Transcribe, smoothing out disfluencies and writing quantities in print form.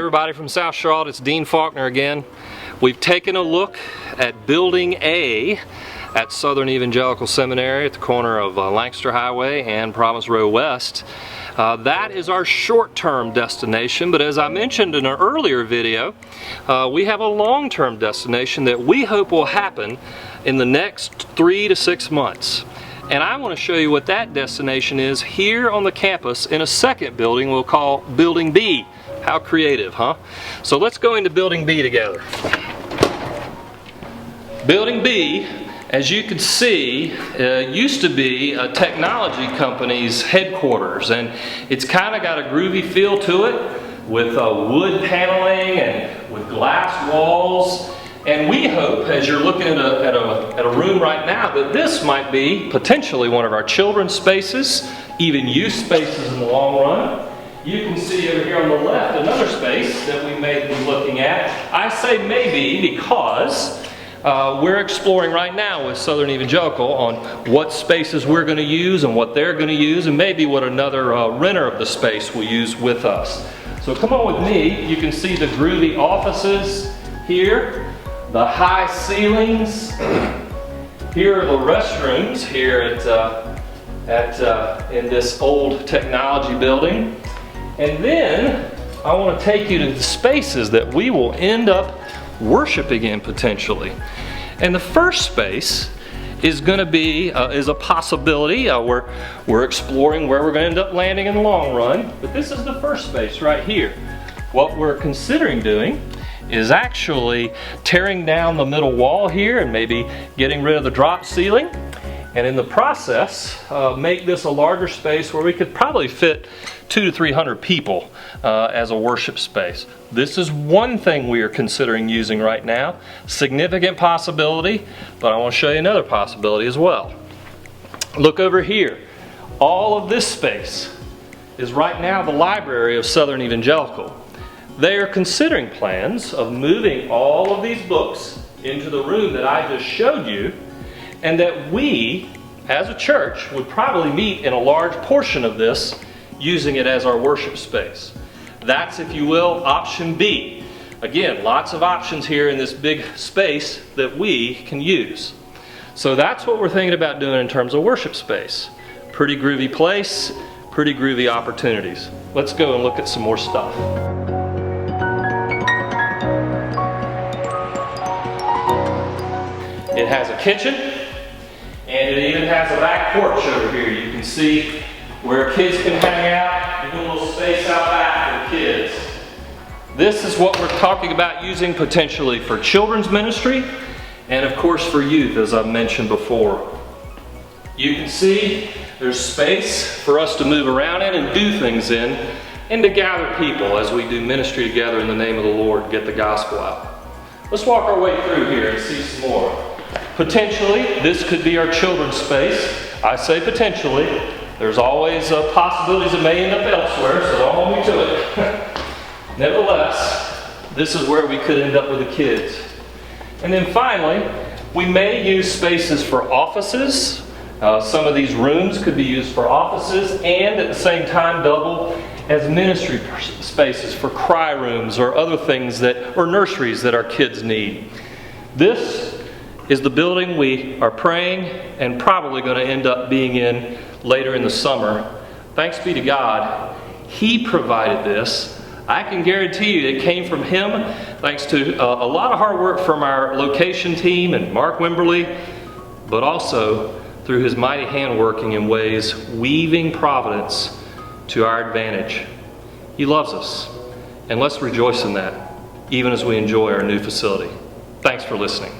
Hey everybody from South Charlotte, it's Dean Faulkner again. We've taken a look at Building A at Southern Evangelical Seminary at the corner of Lancaster Highway and Province Row West. That is our short-term destination, but as I mentioned in an earlier video, we have a long-term destination that we hope will happen in the next 3 to 6 months. And I want to show you what that destination is here on the campus in a second building we'll call Building B. How creative, huh? So let's go into Building B together. Building B, as you can see, used to be a technology company's headquarters, and it's kind of got a groovy feel to it with wood paneling and with glass walls. And we hope, as you're looking at a room right now, that this might be potentially one of our children's spaces, even youth spaces in the long run. You can see over here on the left another space that we may be looking at. I say maybe because we're exploring right now with Southern Evangelical on what spaces we're going to use and what they're going to use, and maybe what another renter of the space will use with us. So come on with me. You can see the groovy offices here, the high ceilings. Here are the restrooms here in this old technology building. And then I want to take you to the spaces that we will end up worshiping in potentially. And the first space is going to be is a possibility. We're exploring where we're going to end up landing in the long run. But this is the first space right here. What we're considering doing is actually tearing down the middle wall here and maybe getting rid of the drop ceiling. And in the process, make this a larger space where we could probably fit 200 to 300 people as a worship space. This is one thing we are considering using right now. Significant possibility, but I want to show you another possibility as well. Look over here. All of this space is right now the library of Southern Evangelical. They are considering plans of moving all of these books into the room that I just showed you, and that we, as a church, would probably meet in a large portion of this, using it as our worship space. That's, if you will, option B. Again, lots of options here in this big space that we can use. So that's what we're thinking about doing in terms of worship space. Pretty groovy place, pretty groovy opportunities. Let's go and look at some more stuff. It has a kitchen, and it even has a back porch over here. You can see where kids can hang out. Even a little space out back for kids. This is what we're talking about using potentially for children's ministry, and of course for youth, as I've mentioned before. You can see there's space for us to move around in and do things in, and to gather people as we do ministry together in the name of the Lord, get the gospel out. Let's walk our way through here and see some more. Potentially, this could be our children's space. I say potentially. There's always possibilities that may end up elsewhere, so don't hold me to it. Nevertheless, this is where we could end up with the kids. And then finally, we may use spaces for offices. Some of these rooms could be used for offices and at the same time double as ministry spaces for cry rooms or other things or nurseries that our kids need. This is the building we are praying and probably going to end up being in later in the summer. Thanks be to God, He provided this. I can guarantee you it came from Him, thanks to a lot of hard work from our location team and Mark Wimberly, but also through His mighty hand working in ways, weaving providence to our advantage. He loves us, and let's rejoice in that, even as we enjoy our new facility. Thanks for listening.